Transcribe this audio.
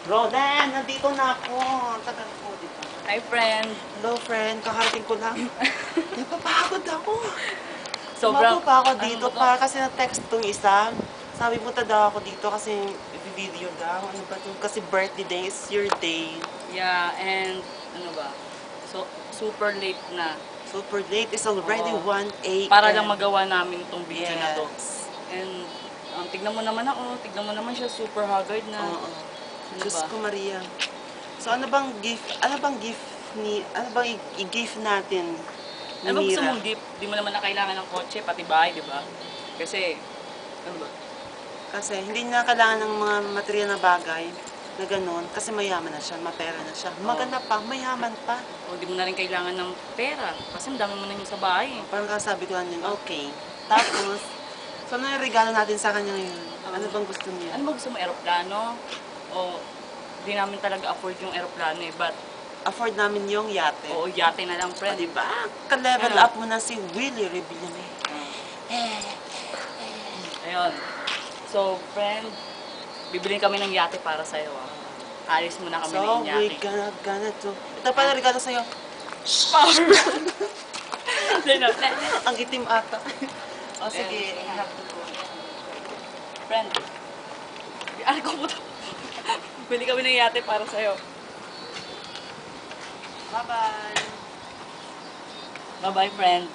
Rodan, nandito na ako. Tagal ko, di ba? Hi, friend. Hello, friend. Kakarating ko lang. Napapagod ako. Sobrang... Sumabo pa ako Ano dito ba to? kasi na-text tong isa. Sabi punta daw ako dito kasi video daw. Ano ba to? Kasi birthday day is your day. Yeah, and ano ba? So, super late na. Super late. It's already Oo. 1 a.m. Para lang magawa namin itong video na to. Yes. And tignan mo naman ako, tignan mo naman siya, super haggard na. Oo. Ano Diyos ba? ko, Maria. So, ano bang gift ni, ano bang i-gift natin ni Ano ba gusto Mira? mong gift? Di mo naman na kailangan ng kotse, pati bahay, di ba? Kasi, ano ba? Kasi hindi niya kailangan ng mga material na bagay na ganun kasi mayaman na siya, mapera na siya. Maganda pa, mayaman pa. O di mo na rin kailangan ng pera. Kasi ang dami mo na yun sa bahay. Parang kasabi ko lang yun, okay. Tapos, so ano yung regalo natin sa kanya ngayon? Ano bang gusto niya? Ano ba gusto mo, aeroplano? O di namin talaga afford yung aeroplano eh. But, Afford namin yung yate. oo, yate na lang, O, friend. diba? Ka-level Ano? up mo na si Willie Rebillame. Ayun. So, friend, bibilin kami ng yate para sa'yo, ah. Alis muna kami So, ng we Iñaki. gonna do. Ito pala regalo sa'yo. Power! Then, Ang itim ata. O sige, I have to go. friend, ano ko po bili kami ng yate para sa'yo. Bye-bye. Bye-bye, friend.